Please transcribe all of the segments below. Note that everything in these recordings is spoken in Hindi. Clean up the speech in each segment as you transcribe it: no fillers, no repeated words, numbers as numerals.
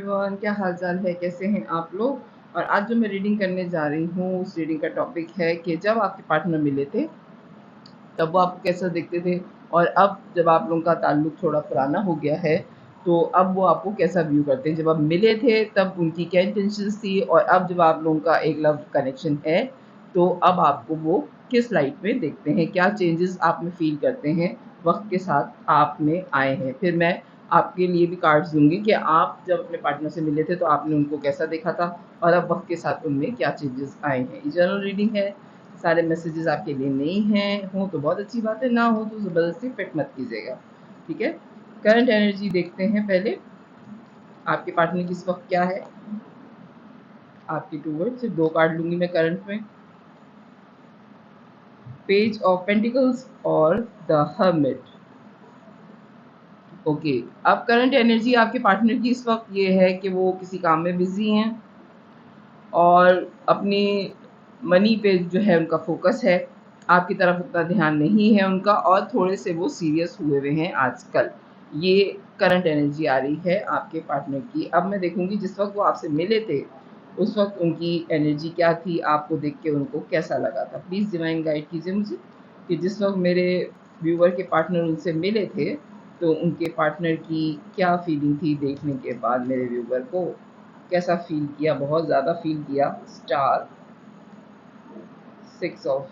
एवरीवन, क्या हाल चाल है, कैसे हैं आप लोग। और आज जो मैं रीडिंग करने जा रही हूँ उस रीडिंग का टॉपिक है कि जब आपके पार्टनर मिले थे तब वो आपको कैसा देखते थे, और अब जब आप लोगों का ताल्लुक थोड़ा पुराना हो गया है तो अब वो आपको कैसा व्यू करते हैं। जब आप मिले थे तब उनकी क्या इंटेंशंस थी, और अब जब आप लोगों का एक लव कनेक्शन है तो अब आपको वो किस लाइट में देखते हैं, क्या चेंजेस आप में फील करते हैं वक्त के साथ आप में आए हैं। फिर मैं आपके लिए भी कार्ड्स दूंगी कि आप जब अपने पार्टनर से मिले थे तो आपने उनको कैसा देखा था, और अब वक्त के साथ उनमें क्या चेंजेस आए हैं। ये जनरल रीडिंग है, सारे मैसेजेस आपके लिए नहीं हैं, हो तो बहुत अच्छी बात है, ना हो तो ज़बरदस्ती फिट मत कीजिएगा, ठीक है। करंट एनर्जी देखते हैं पहले, आपके पार्टनर की इस वक्त क्या है आपकी टूवर्ड। सिर्फ 2 कार्ड लूँगी मैं करंट में, पेज ऑफ पेंटिकल्स और द हर्मिट। ओके, अब करंट एनर्जी आपके पार्टनर की इस वक्त ये है कि वो किसी काम में बिज़ी हैं और अपनी मनी पे जो है उनका फोकस है, आपकी तरफ उतना ध्यान नहीं है उनका, और थोड़े से वो सीरियस हुए हुए हैं आजकल। ये करंट एनर्जी आ रही है आपके पार्टनर की। अब मैं देखूंगी जिस वक्त वो आपसे मिले थे उस वक्त उनकी एनर्जी क्या थी, आपको देख के उनको कैसा लगा था। प्लीज़ डिवाइन गाइड कीजिए मुझे कि जिस वक्त मेरे व्यूवर के पार्टनर उनसे मिले थे तो उनके पार्टनर की क्या फीलिंग थी देखने के बाद, मेरे व्यूवर को कैसा फील किया, बहुत ज़्यादा फील किया। Star, 6 of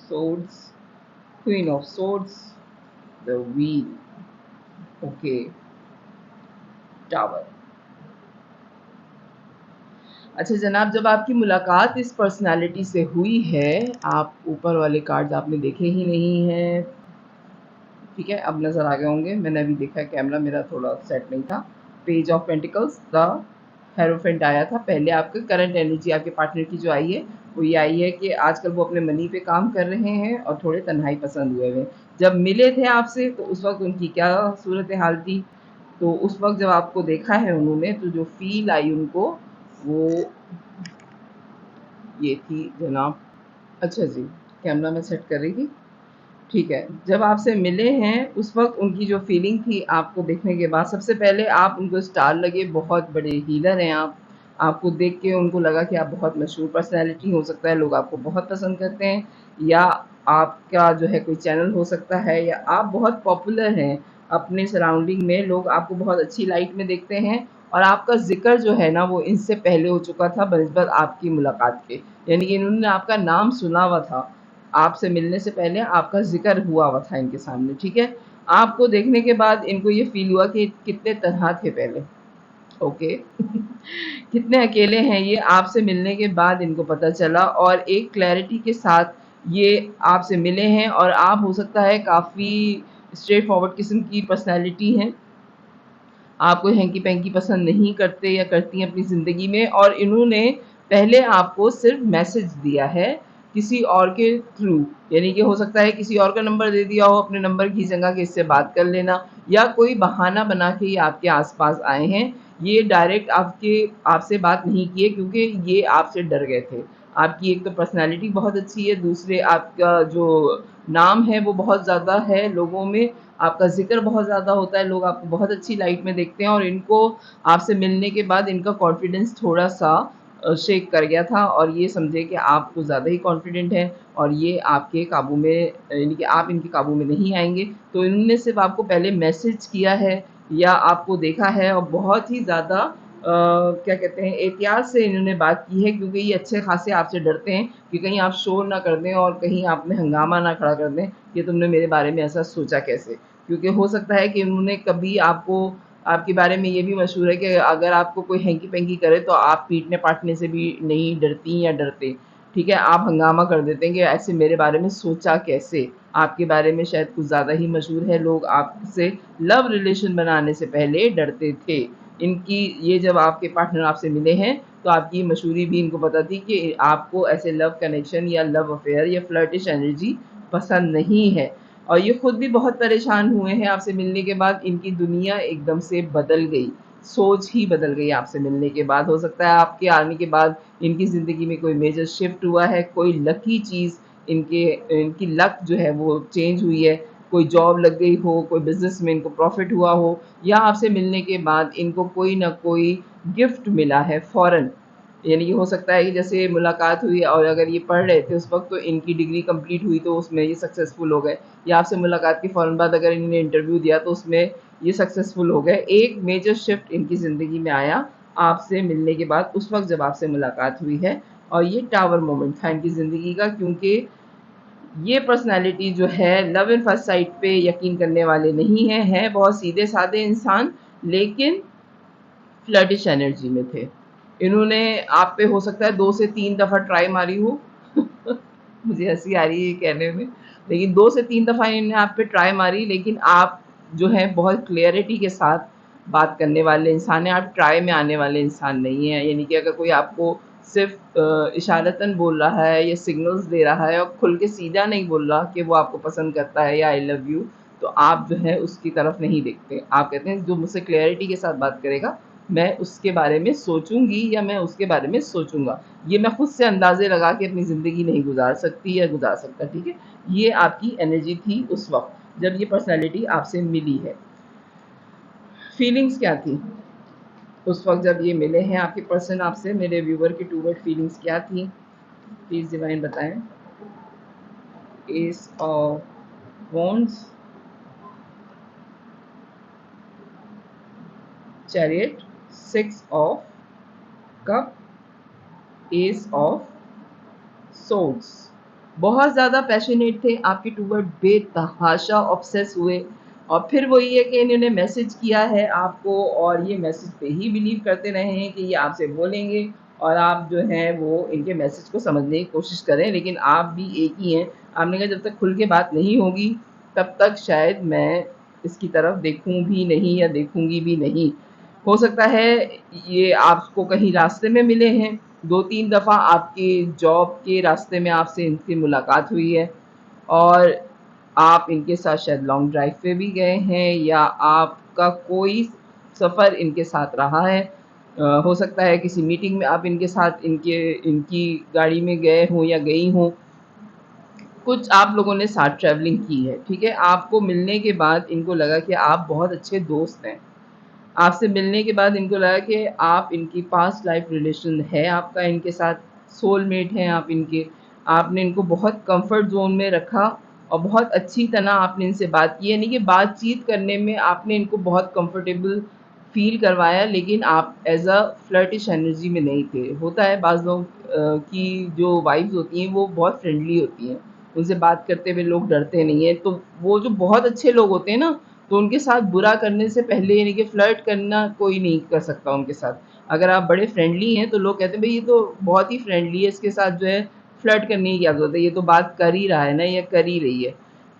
swords, queen of swords, the wheel, okay, tower. अच्छा जनाब, जब आपकी मुलाकात इस पर्सनालिटी से हुई है, आप ऊपर वाले कार्ड्स आपने देखे ही नहीं हैं, ठीक है, अब नज़र आ गए होंगे, मैंने अभी देखा है, कैमरा मेरा थोड़ा सेट नहीं था। Page of pentacles, the hierophant आया था। पहले आपके करंट एनर्जी आपके पार्टनर की जो आई है वो ये आई है कि आजकल वो अपने मनी पे काम कर रहे हैं और थोड़े तन्हाई पसंद हुए हैं। जब मिले थे आपसे तो उस वक्त उनकी क्या सूरत हाल थी, तो उस वक्त जब आपको देखा है उन्होंने तो जो फील आई उनको वो ये थी जनाब। अच्छा जी, कैमरा मैं सेट कर रही थी, ठीक है। जब आपसे मिले हैं उस वक्त उनकी जो फीलिंग थी आपको देखने के बाद, सबसे पहले आप उनको स्टार लगे, बहुत बड़े हीलर हैं आप। आपको देख के उनको लगा कि आप बहुत मशहूर पर्सनैलिटी, हो सकता है लोग आपको बहुत पसंद करते हैं, या आपका जो है कोई चैनल हो सकता है, या आप बहुत पॉपुलर हैं अपने सराउंडिंग में, लोग आपको बहुत अच्छी लाइट में देखते हैं। और आपका ज़िक्र जो है ना वो इनसे पहले हो चुका था बनिस्बत आपकी मुलाकात के, यानी कि इन्होंने आपका नाम सुना हुआ था, आपसे मिलने से पहले आपका ज़िक्र हुआ हुआ था इनके सामने, ठीक है। आपको देखने के बाद इनको ये फ़ील हुआ कि कितने तन्हा थे पहले, ओके। कितने अकेले हैं ये, आपसे मिलने के बाद इनको पता चला, और एक क्लैरिटी के साथ ये आपसे मिले हैं। और आप हो सकता है काफ़ी स्ट्रेट फॉरवर्ड किस्म की पर्सनैलिटी हैं, आप कोई हैंकी-पैंकी पसंद नहीं करते या करती हैं अपनी ज़िंदगी में, और इन्होंने पहले आपको सिर्फ़ मैसेज दिया है किसी और के थ्रू, यानी कि हो सकता है किसी और का नंबर दे दिया हो अपने नंबर की जगह कि इससे बात कर लेना, या कोई बहाना बना के ये आपके आस-पास आए हैं। ये डायरेक्ट आपसे बात नहीं किए क्योंकि ये आपसे डर गए थे। आपकी एक तो पर्सनैलिटी बहुत अच्छी है, दूसरे आपका जो नाम है वो बहुत ज़्यादा है लोगों में, आपका ज़िक्र बहुत ज़्यादा होता है, लोग आपको बहुत अच्छी लाइट में देखते हैं, और इनको आपसे मिलने के बाद इनका कॉन्फिडेंस थोड़ा-सा शेक कर गया था, और ये समझे कि आप कुछ ज़्यादा ही कॉन्फिडेंट हैं और ये आपके काबू में, यानी कि आप इनके काबू में नहीं आएँगे। तो इन्होंने सिर्फ़ आपको पहले मैसेज किया है या आपको देखा है, और बहुत ही ज़्यादा क्या कहते हैं, एहतियात से इन्होंने बात की है, क्योंकि ये अच्छे खासे आपसे डरते हैं कि कहीं आप शोर ना कर दें और कहीं आप में हंगामा ना खड़ा कर दें कि तुमने मेरे बारे में ऐसा सोचा कैसे। क्योंकि हो सकता है कि उन्होंने कभी आपको, आपके बारे में ये भी मशहूर है कि अगर आपको कोई हैंकी-पैंकी करे तो आप पीटने-पाटने से भी नहीं डरती या डरते, ठीक है? आप हंगामा कर देते हैं कि ऐसे मेरे बारे में सोचा कैसे? आपके बारे में शायद कुछ ज़्यादा ही मशहूर है, लोग आपसे लव रिलेशन बनाने से पहले डरते थे। इनकी ये जब आपके पार्टनर आपसे मिले हैं तो आपकी मशहूरी भी इनको पता थी कि आपको ऐसे लव कनेक्शन या लव अफेयर या फ्लर्टिश एनर्जी पसंद नहीं है, और ये खुद भी बहुत परेशान हुए हैं आपसे मिलने के बाद। इनकी दुनिया एकदम से बदल गई, सोच ही बदल गई आपसे मिलने के बाद। हो सकता है आपके आने के बाद इनकी ज़िंदगी में कोई मेजर शिफ्ट हुआ है, कोई लकी चीज़ इनकी लक जो है वो चेंज हुई है, कोई जॉब लग गई हो, कोई बिज़नेस में इनको प्रॉफ़िट हुआ हो, या आपसे मिलने के बाद इनको कोई न कोई गिफ्ट मिला है फ़ौरन। यानी कि हो सकता है कि जैसे मुलाकात हुई और अगर ये पढ़ रहे थे उस वक़्त, तो इनकी डिग्री कंप्लीट हुई तो उसमें ये सक्सेसफुल हो गए, या आपसे मुलाकात के फ़ौरन बाद अगर इन्होंने इंटरव्यू दिया तो उसमें ये सक्सेसफुल हो गए। एक मेजर शिफ्ट इनकी ज़िंदगी में आया आपसे मिलने के बाद, उस वक़्त जब आपसे मुलाकात हुई है, और ये टावर मोमेंट था इनकी ज़िंदगी का, क्योंकि ये पर्सनैलिटी जो है लव एट फर्स्ट साइट पे यकीन करने वाले नहीं हैं, हैं बहुत सीधे-साधे इंसान, लेकिन फ्लर्टिश एनर्जी में थे। इन्होंने आप पे हो सकता है 2 से 3 दफ़ा ट्राई मारी हो। मुझे हँसी आ रही है ये कहने में, लेकिन 2 से 3 दफ़ा इन्होंने आप पे ट्राई मारी, लेकिन आप जो हैं बहुत क्लैरिटी के साथ बात करने वाले इंसान हैं, आप ट्राई में आने वाले इंसान नहीं हैं। यानी कि अगर कोई आपको सिर्फ़ इशारतन बोल रहा है या सिग्नल्स दे रहा है और खुल के सीधा नहीं बोल रहा कि वो आपको पसंद करता है या आई लव यू, तो आप जो है उसकी तरफ नहीं देखते। आप कहते हैं जो मुझसे क्लैरिटी के साथ बात करेगा, मैं उसके बारे में सोचूँगी या मैं उसके बारे में सोचूँगा। ये मैं खुद से अंदाज़े लगा के अपनी ज़िंदगी नहीं गुज़ार सकती या गुज़ार सकता, ठीक है? ये आपकी एनर्जी थी उस वक़्त, जब ये पर्सनैलिटी आपसे मिली है। फीलिंग्स क्या थी? उस वक़्त जब ये मिले हैं आपके पर्सन आपसे, मेरे व्यूअर की टूवर्ड फीलिंग्स क्या थी? प्लीज़ डिवाइन बताएँ। Ace of wands, chariot, 6 of cup, ace of souls. बहुत ज़्यादा पैशनेट थे आपके टूवर्ड, बेतहाशा ऑब्सेस हुए, और फिर वही है कि इन्होंने मैसेज किया है आपको, और ये मैसेज पे ही बिलीव करते रहे हैं कि ये आपसे बोलेंगे, और आप जो हैं वो इनके मैसेज को समझने की कोशिश करें, लेकिन आप भी एक ही हैं। आपने कहा जब तक खुल के बात नहीं होगी तब तक शायद मैं इसकी तरफ देखूँ भी नहीं या देखूँगी भी नहीं। हो सकता है ये आपको कहीं रास्ते में मिले हैं, 2-3 दफ़ा आपके जॉब के रास्ते में आपसे इनकी मुलाकात हुई है, और आप इनके साथ शायद लॉन्ग ड्राइव पे भी गए हैं, या आपका कोई सफ़र इनके साथ रहा है। हो सकता है किसी मीटिंग में आप इनके साथ इनकी गाड़ी में गए हों या गई हों। कुछ आप लोगों ने साथ ट्रैवलिंग की है, ठीक है? आपको मिलने के बाद इनको लगा कि आप बहुत अच्छे दोस्त हैं। आपसे मिलने के बाद इनको लगा कि आप इनकी पास्ट लाइफ रिलेशन है आपका इनके साथ, सोलमेट हैं आप इनके। आपने इनको बहुत कंफर्ट ज़ोन में रखा और बहुत अच्छी तरह आपने इनसे बात की, यानी कि बातचीत करने में आपने इनको बहुत कंफर्टेबल फ़ील करवाया, लेकिन आप एज़ अ फ्लर्टिश एनर्जी में नहीं थे। होता है बाज़ लोग की जो वाइफ़्स होती हैं वो बहुत फ्रेंडली होती हैं, उनसे बात करते हुए लोग डरते नहीं हैं, तो वो जो बहुत अच्छे लोग होते हैं ना, तो उनके साथ बुरा करने से पहले, यानी कि फ्लर्ट करना कोई नहीं कर सकता उनके साथ। अगर आप बड़े फ्रेंडली हैं तो लोग कहते हैं भई ये तो बहुत ही फ्रेंडली है, इसके साथ जो है फ्लर्ट करने की क्या ज़रूरत है, ये तो बात कर ही रहा है ना या कर ही रही है।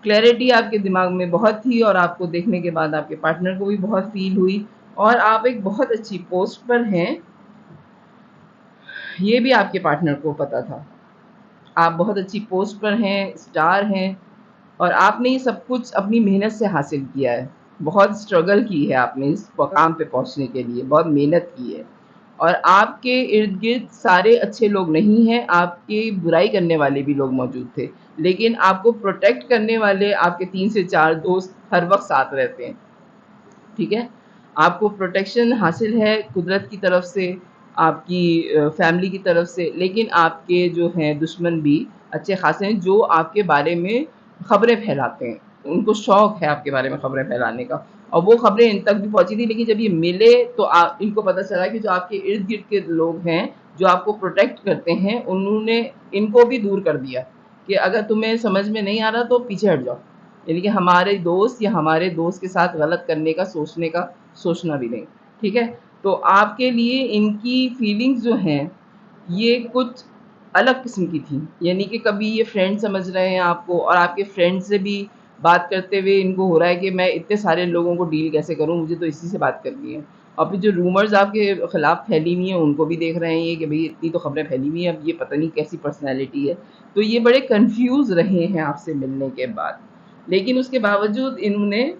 क्लैरिटी आपके दिमाग में बहुत थी, और आपको देखने के बाद आपके पार्टनर को भी बहुत फ़ील हुई, और आप एक बहुत अच्छी पोस्ट पर हैं, ये भी आपके पार्टनर को पता था। आप बहुत अच्छी पोस्ट पर हैं, स्टार हैं, और आपने ये सब कुछ अपनी मेहनत से हासिल किया है। बहुत स्ट्रगल की है आपने इस मकाम पे पहुँचने के लिए, बहुत मेहनत की है। और आपके इर्द-गिर्द सारे अच्छे लोग नहीं हैं, आपकी बुराई करने वाले भी लोग मौजूद थे। लेकिन आपको प्रोटेक्ट करने वाले आपके 3 से 4 दोस्त हर वक़्त साथ रहते हैं। ठीक है? आपको प्रोटेक्शन हासिल है कुदरत की तरफ से, आपकी फैमिली की तरफ से, लेकिन आपके जो हैं दुश्मन भी अच्छे ख़ासे हैं जो आपके बारे में ख़बरें फैलाते हैं। उनको शौक है आपके बारे में ख़बरें फैलाने का, और वो ख़बरें इन तक भी पहुँची थी, लेकिन जब ये मिले तो इनको पता चला कि जो आपके इर्द-गिर्द के लोग हैं, जो आपको प्रोटेक्ट करते हैं, उन्होंने इनको भी दूर कर दिया कि अगर तुम्हें समझ में नहीं आ रहा तो पीछे हट जाओ। यानी कि हमारे दोस्त या हमारे दोस्त के साथ गलत करने का सोचना भी नहीं, ठीक है? तो आपके लिए इनकी फीलिंग्स जो हैं, ये कुछ अलग किस्म की थी। यानी कि कभी ये फ्रेंड समझ रहे हैं आपको, और आपके फ्रेंड से भी बात करते हुए इनको हो रहा है कि मैं इतने सारे लोगों को डील कैसे करूँ, मुझे तो इसी से बात करनी है। और फिर जो रूमर्स आपके खिलाफ फैली हुई हैं, उनको भी देख रहे हैं ये कि भई इतनी तो खबरें फैली हुई हैं, अब ये पता नहीं कैसी पर्सनैलिटी है। तो ये बड़े कन्फ्यूज़ रहे हैं आपसे मिलने के बाद। लेकिन उसके बावजूद इन्होंने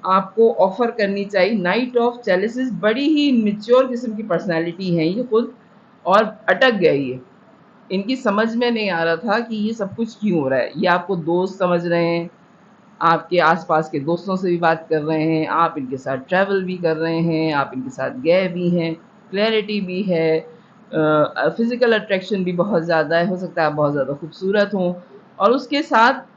आपको ऑफ़र करनी चाहिए नाइट ऑफ चैलेंजेस, बड़ी ही मैच्योर किस्म की पर्सनैलिटी हैं ये खुद, और अटक गए ये। इनकी समझ में नहीं आ रहा था कि ये सब कुछ क्यों हो रहा है। ये आपको दोस्त समझ रहे हैं, आपके आसपास के दोस्तों से भी बात कर रहे हैं, आप इनके साथ ट्रैवल भी कर रहे हैं, आप इनके साथ गए भी हैं, क्लैरिटी भी है, फिज़िकल अट्रैक्शन भी बहुत ज़्यादा है, हो सकता है आप बहुत ज़्यादा खूबसूरत हों और उसके साथ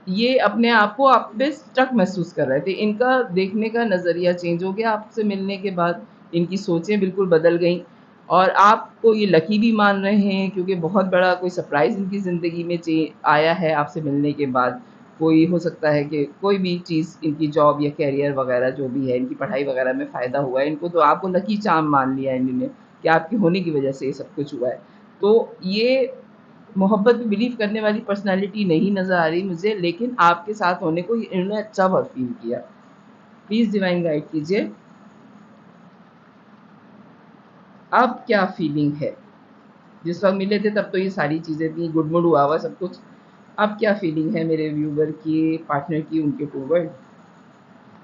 ये अपने आप को आप पे स्टक महसूस कर रहे थे। इनका देखने का नज़रिया चेंज हो गया आपसे मिलने के बाद, इनकी सोचें बिल्कुल बदल गईं और आपको ये लकी भी मान रहे हैं क्योंकि बहुत बड़ा कोई सरप्राइज़ इनकी ज़िंदगी में आया है आपसे मिलने के बाद। कोई हो सकता है कि कोई भी चीज़ इनकी जॉब या करियर वग़ैरह जो भी है, इनकी पढ़ाई वग़ैरह में फ़ायदा हुआ है इनको, तो आपको लकी चार्म मान लिया है इन्होंने कि आपके होने की वज़ह से ये सब कुछ हुआ है। तो ये मोहब्बत में बिलीव करने वाली पर्सनैलिटी नहीं नज़र आ रही मुझे, लेकिन आपके साथ होने को इन्होंने अच्छा बहुत फ़ील किया। प्लीज़ डिवाइन गाइड कीजिए, अब क्या फीलिंग है? जिस वक़्त मिले थे तब तो ये सारी चीज़ें थी, गुड मूड हुआ हुआ सब कुछ। अब क्या फीलिंग है मेरे व्यूअर की, पार्टनर की, उनके टूवर्ड?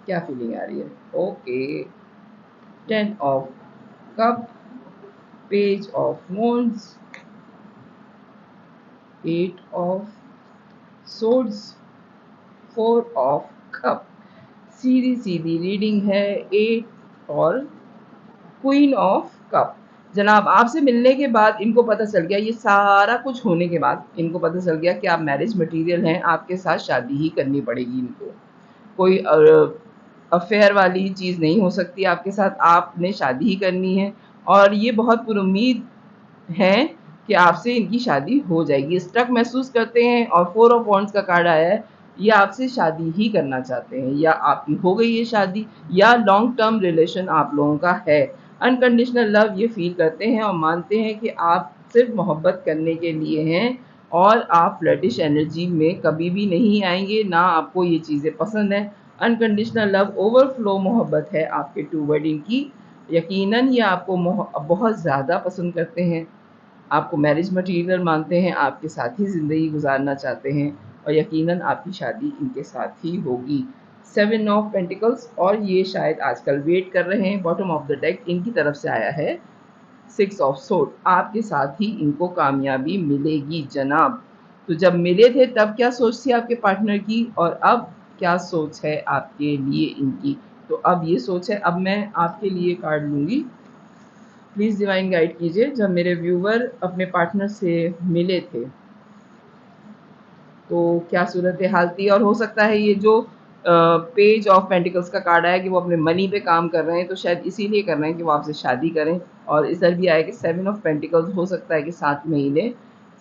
क्या फीलिंग आ रही है? Okay, 10 of cup, page of wands, 8 of swords, 4 of cup. सीधी-सीधी रीडिंग है, 8 और क्वीन ऑफ कप। जनाब आपसे मिलने के बाद इनको पता चल गया, ये सारा कुछ होने के बाद इनको पता चल गया कि आप मैरिज मटेरियल हैं, आपके साथ शादी ही करनी पड़ेगी इनको। कोई अफेयर वाली चीज़ नहीं हो सकती आपके साथ, आपने शादी ही करनी है और ये बहुत पुरुम्मीद हैं कि आपसे इनकी शादी हो जाएगी। स्टक महसूस करते हैं और 4 ऑफ वॉन्ड्स का कार्ड आया है, ये आपसे शादी ही करना चाहते हैं या आपकी हो गई है शादी या लॉन्ग टर्म रिलेशन आप लोगों का है। अनकंडीशनल लव ये फ़ील करते हैं और मानते हैं कि आप सिर्फ़ मोहब्बत करने के लिए हैं और आप फ्लर्टिश एनर्जी में कभी भी नहीं आएँगे, ना आपको ये चीज़ें पसंद हैं। अनकंडीशनल लव ओवरफ्लो मोहब्बत है आपके टूवर्ड इनकी। यकीनन ये आपको बहुत ज़्यादा पसंद करते हैं, आपको मैरिज मटीरियल मानते हैं, आपके साथ ही ज़िंदगी गुजारना चाहते हैं और यकीनन आपकी शादी इनके साथ ही होगी। 7 ऑफ पेंटिकल्स और ये शायद आजकल वेट कर रहे हैं, बॉटम ऑफ द डेक इनकी तरफ से आया है 6 ऑफ सोर्ड, आपके साथ ही इनको कामयाबी मिलेगी जनाब। तो जब मिले थे तब क्या सोच थी आपके पार्टनर की और अब क्या सोच है आपके लिए इनकी? तो अब ये सोच है, अब मैं आपके लिए कार्ड लूँगी। प्लीज़ डिवाइन गाइड कीजिए, जब मेरे व्यूवर अपने पार्टनर से मिले थे तो क्या सूरत हाल थी और हो सकता है ये जो पेज ऑफ पेंटिकल्स का कार्ड आया कि वो अपने मनी पे काम कर रहे हैं, तो शायद इसीलिए कर रहे हैं कि वो आपसे शादी करें। और इधर भी आया कि 7 ऑफ पेंटिकल्स, हो सकता है कि 7 महीने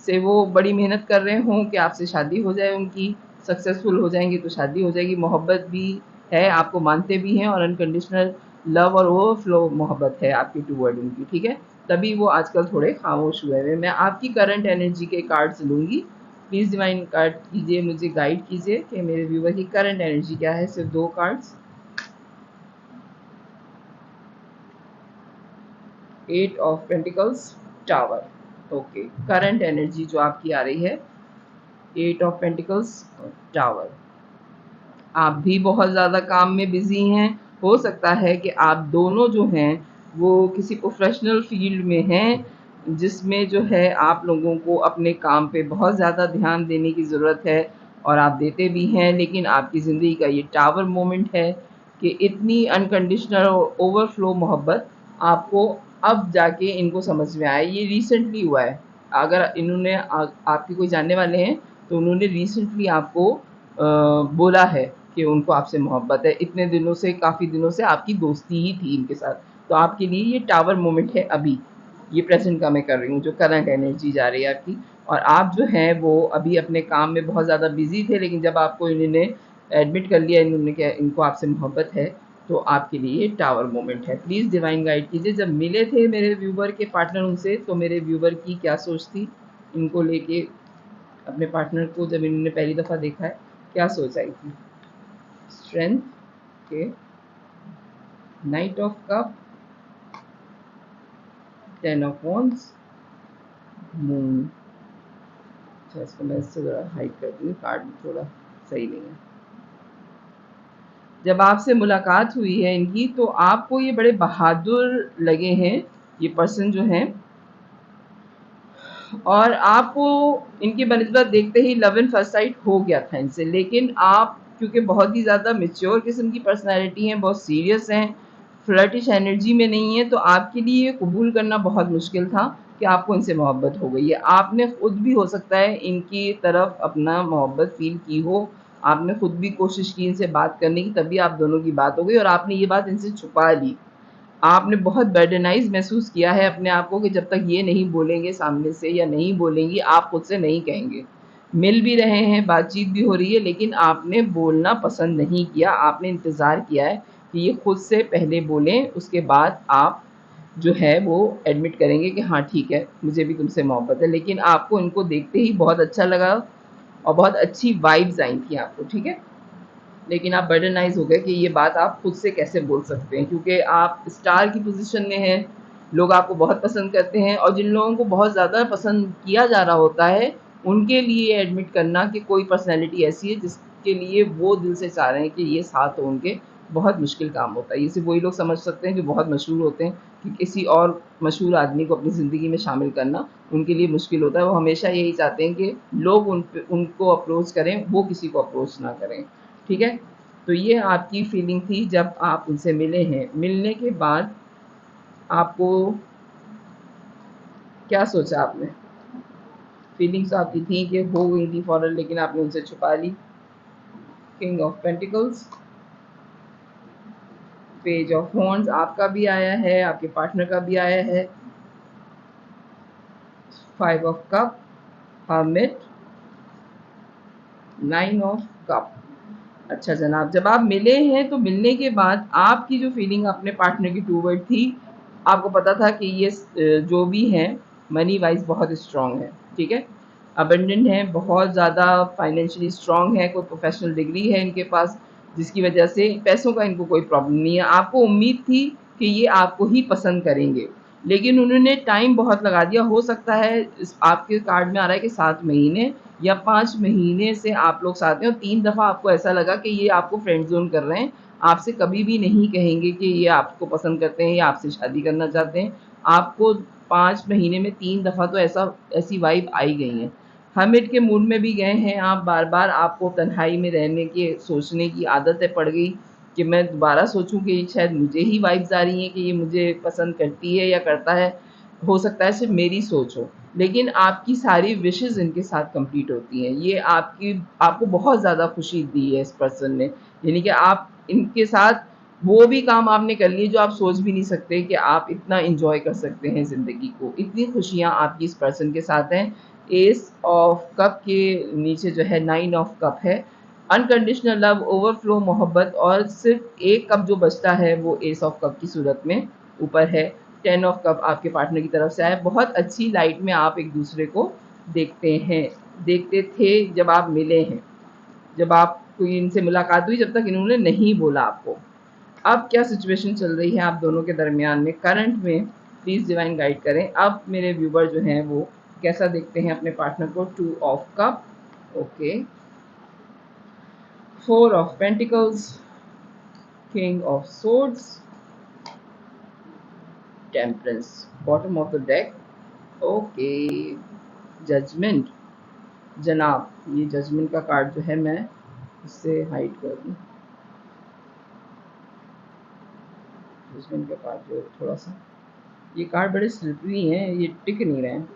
से वो बड़ी मेहनत कर रहे हों कि आपसे शादी हो जाए उनकी, सक्सेसफुल हो जाएँगी तो शादी हो जाएगी। मोहब्बत भी है, आपको मानते भी हैं और अनकंडीशनल लव और ओवरफ्लो मोहब्बत है आपकी टूवर्ड उनकी, ठीक है? तभी वो आजकल थोड़े खामोश हुए हैं। मैं आपकी करंट एनर्जी के कार्ड्स लूँगी। प्लीज़ डिवाइन कार्ड कीजिए, मुझे गाइड कीजिए कि मेरे व्यूवर की करंट एनर्जी क्या है। सिर्फ 2 cards. 8 of pentacles, tower. Okay, current energy जो आपकी आ रही है 8 ऑफ पेंटिकल्स, टावर। आप भी बहुत ज़्यादा काम में बिज़ी हैं। हो सकता है कि आप दोनों जो हैं वो किसी प्रोफ़ेशनल फ़ील्ड में हैं, जिसमें जो है आप लोगों को अपने काम पे बहुत ज़्यादा ध्यान देने की ज़रूरत है और आप देते भी हैं, लेकिन आपकी ज़िंदगी का ये टावर मोमेंट है कि इतनी अनकंडीशनल और ओवरफ्लो मोहब्बत आपको अब जाके इनको समझ में आया। ये रिसेंटली हुआ है। अगर इन्होंने आपके कोई जानने वाले हैं, तो उन्होंने रिसेंटली आपको बोला है कि उनको आपसे मोहब्बत है। इतने दिनों से, काफ़ी दिनों से आपकी दोस्ती ही थी इनके साथ। तो आपके लिए ये टावर मोमेंट है अभी। ये प्रेज़ेंट का मैं कर रही हूँ, जो करंट एनर्जी जा रही है आपकी। और आप जो हैं वो अभी अपने काम में बहुत ज़्यादा बिज़ी थे, लेकिन जब आपको इन्होंने एडमिट कर लिया इन्होंने कि इनको आपसे मोहब्बत है, तो आपके लिए ये टावर मोमेंट है। प्लीज़ डिवाइन गाइड कीजिए, जब मिले थे मेरे व्यूवर के पार्टनर उनसे, तो मेरे व्यूवर की क्या सोच थी इनको लेके, अपने पार्टनर को जब इन्होंने पहली दफ़ा देखा है, क्या सोच आई थी? Strength, okay, night of cup, 10 of wands, moon. अच्छा, इसको मैं इससे ज़रा हाइड कर दूँ, कार्ड थोड़ा सही नहीं है। जब आपसे मुलाकात हुई है इनकी, तो आपको ये बड़े बहादुर लगे हैं, ये पर्सन जो हैं, और आपको इनकी बनिस्बत देखते ही लव एट फर्स्ट साइट हो गया था इनसे। लेकिन आप क्योंकि बहुत ही ज़्यादा मैच्योर किस्म की पर्सनैलिटी हैं, बहुत सीरियस हैं, फ्लर्टिश एनर्जी में नहीं है, तो आपके लिए ये कबूल करना बहुत मुश्किल था कि आपको इनसे मोहब्बत हो गई है। आपने खुद भी हो सकता है इनकी तरफ अपना मोहब्बत फ़ील की हो, आपने खुद भी कोशिश की इनसे बात करने की, तभी आप दोनों की बात हो गई और आपने ये बात इनसे छुपा ली। आपने बहुत बर्डनाइज़ महसूस किया है अपने आप को कि जब तक ये नहीं बोलेंगे सामने से या नहीं बोलेंगी, आप खुद से नहीं कहेंगे। मिल भी रहे हैं, बातचीत भी हो रही है, लेकिन आपने बोलना पसंद नहीं किया, आपने इंतज़ार किया है कि ये खुद से पहले बोलें, उसके बाद आप जो है वो एडमिट करेंगे कि हाँ ठीक है, मुझे भी तुमसे मोहब्बत है। लेकिन आपको इनको देखते ही बहुत अच्छा लगा और बहुत अच्छी वाइब्स आई थी आपको, ठीक है? लेकिन आप बर्डनाइज़ हो गए कि ये बात आप खुद से कैसे बोल सकते हैं, क्योंकि आप स्टार की पोज़ीशन में हैं, लोग आपको बहुत पसंद करते हैं और जिन लोगों को बहुत ज़्यादा पसंद किया जा रहा होता है, उनके लिए एडमिट करना कि कोई पर्सनैलिटी ऐसी है जिसके लिए वो दिल से चाह रहे हैं कि ये साथ हो उनके, बहुत मुश्किल काम होता है। ये सिर्फ़ वही लोग समझ सकते हैं जो बहुत मशहूर होते हैं कि किसी और मशहूर आदमी को अपनी ज़िंदगी में शामिल करना उनके लिए मुश्किल होता है। वो हमेशा यही चाहते हैं कि लोग उनको अप्रोच करें, वो किसी को अप्रोच ना करें। ठीक है? तो ये आपकी फीलिंग थी जब आप उनसे मिले हैं। मिलने के बाद आपको क्या सोचा आपने? फीलिंग्स आपकी थी कि हो गई थी फ़ौरन, लेकिन आपने उनसे छुपा ली। King of pentacles, page of wands आपका भी आया है, आपके पार्टनर का भी आया है। 5 of cup, hermit, 9 of cup. अच्छा जनाब, जब आप मिले हैं तो मिलने के बाद आपकी जो फीलिंग अपने पार्टनर की टूवर्ड थी, आपको पता था कि ये जो भी हैं मनी वाइज बहुत स्ट्रॉन्ग है, ठीक है, अबंडेंट हैं, बहुत ज़्यादा फाइनेंशियली स्ट्रॉन्ग है, कोई प्रोफेशनल डिग्री है इनके पास, जिसकी वजह से पैसों का इनको कोई प्रॉब्लम नहीं है। आपको उम्मीद थी कि ये आपको ही पसंद करेंगे, लेकिन उन्होंने टाइम बहुत लगा दिया। हो सकता है आपके कार्ड में आ रहा है कि 7 महीने या 5 महीने से आप लोग साथ हैं और 3 दफ़ा आपको ऐसा लगा कि ये आपको फ्रेंड ज़ोन कर रहे हैं। आपसे कभी भी नहीं कहेंगे कि ये आपको पसंद करते हैं या आपसे शादी करना चाहते हैं। आपको 5 महीने में 3 दफ़ा तो ऐसी वाइब आई गई है। हर्मिट के मूड में भी गए हैं आप बार-बार, आपको तन्हाई में रहने की सोचने की आदत है पड़ गई कि मैं दोबारा सोचूँ कि शायद मुझे ही वाइब्स आ रही हैं कि ये मुझे पसंद करती है या करता है। हो सकता है सिर्फ़ मेरी सोच हो। लेकिन आपकी सारी विशेज़ इनके साथ कंप्लीट होती हैं। ये आपको बहुत ज़्यादा खुशी दी है इस पर्सन ने। यानी कि आप इनके साथ वो भी काम आपने कर लिए जो आप सोच भी नहीं सकते कि आप इतना एन्जॉय कर सकते हैं ज़िंदगी को। इतनी खुशियाँ आपकी इस पर्सन के साथ हैं। एस ऑफ कप के नीचे जो है 9 ऑफ कप है। अनकंडीशनल लव, ओवरफ्लो मोहब्बत और सिर्फ़ एक कप जो बचता है वो एस ऑफ कप की सूरत में ऊपर है। 10 ऑफ कप आपके पार्टनर की तरफ से आया। बहुत अच्छी लाइट में आप एक दूसरे को देखते हैं, देखते थे जब आप मिले हैं, जब आपको इनसे मुलाकात हुई, जब तक इन्होंने नहीं बोला आपको। अब क्या सिचुएशन चल रही है आप दोनों के दरमियान में करंट में, प्लीज़ डिवाइन गाइड करें। अब मेरे व्यूवर जो हैं वो कैसा देखते हैं अपने पार्टनर को? 2 of cup, okay, 4 of pentacles, king of swords, temperance, bottom of the deck, okay, judgement. जनाब, ये जजमेंट का कार्ड जो है मैं इससे हाइड कर दूँ। जजमेंट का कार्ड जो है थोड़ा सा, ये कार्ड बड़े स्लिपरी हैं, ये टिक नहीं रहे हैं।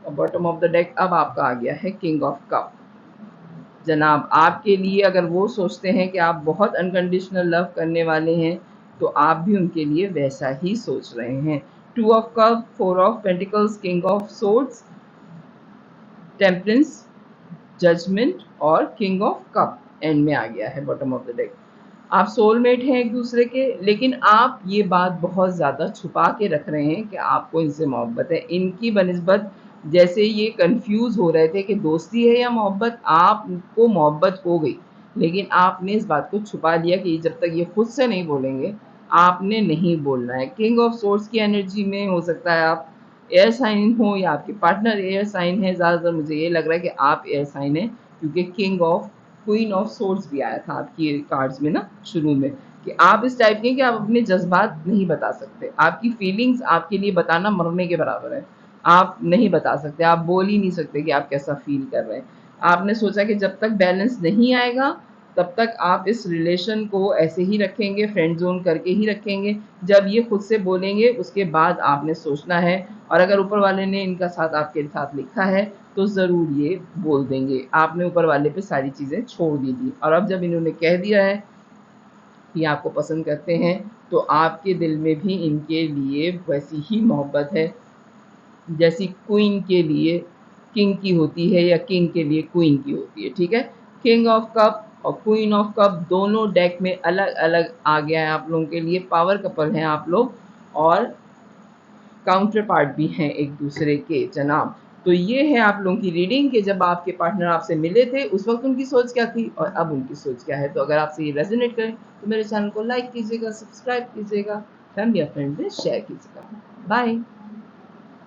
और बॉटम ऑफ द डेक अब आपका आ गया है किंग ऑफ कप। जनाब, आपके लिए अगर वो सोचते हैं कि आप बहुत अनकंडीशनल लव करने वाले हैं, तो आप भी उनके लिए वैसा ही सोच रहे हैं। 2 of cup, 4 of pentacles, king of swords, temperance, judgement और किंग ऑफ कप एंड में आ गया है बॉटम ऑफ द डेक। आप सोलमेट हैं एक दूसरे के, लेकिन आप ये बात बहुत ज़्यादा छुपा के रख रहे हैं कि आपको इनसे मोहब्बत है। इनकी बनिस्बत जैसे ये कंफ्यूज हो रहे थे कि दोस्ती है या मोहब्बत, आपको मोहब्बत हो गई, लेकिन आपने इस बात को छुपा लिया कि जब तक ये खुद से नहीं बोलेंगे आपने नहीं बोलना है। किंग ऑफ सोर्ड्स की एनर्जी में हो सकता है आप एयर साइन हो या आपके पार्टनर एयर साइन है। ज़्यादातर मुझे ये लग रहा है कि आप एयर साइन हैं, क्योंकि king of queen of swords भी आया था आपकी कार्ड्स में ना शुरू में, कि आप इस टाइप के हैं कि आप अपने जज्बात नहीं बता सकते। आपकी फीलिंग्स आपके लिए बताना मरने के बराबर है। आप नहीं बता सकते, आप बोल ही नहीं सकते कि आप कैसा फील कर रहे हैं। आपने सोचा कि जब तक बैलेंस नहीं आएगा तब तक आप इस रिलेशन को ऐसे ही रखेंगे, फ्रेंड ज़ोन करके ही रखेंगे। जब ये खुद से बोलेंगे उसके बाद आपने सोचना है, और अगर ऊपर वाले ने इनका साथ आपके साथ लिखा है तो ज़रूर ये बोल देंगे। आपने ऊपर वाले पे सारी चीज़ें छोड़ दी थी, और अब जब इन्होंने कह दिया है कि आपको पसंद करते हैं, तो आपके दिल में भी इनके लिए वैसी ही मोहब्बत है जैसी क्वीन के लिए किंग की होती है या किंग के लिए क्वीन की होती है। ठीक है, किंग ऑफ कप और क्वीन ऑफ कप दोनों डेक में अलग अलग आ गया है आप लोगों के लिए। पावर कपल हैं आप लोग, और काउंटर पार्ट भी हैं एक दूसरे के जनाब। तो ये है आप लोगों की रीडिंग कि जब आपके पार्टनर आपसे मिले थे उस वक्त उनकी सोच क्या थी और अब उनकी सोच क्या है। तो अगर आपसे ये रेजोनेट करे तो मेरे चैनल को लाइक कीजिएगा, सब्सक्राइब कीजिएगा, फैमिली और फ्रेंड्स में शेयर कीजिएगा। बाय।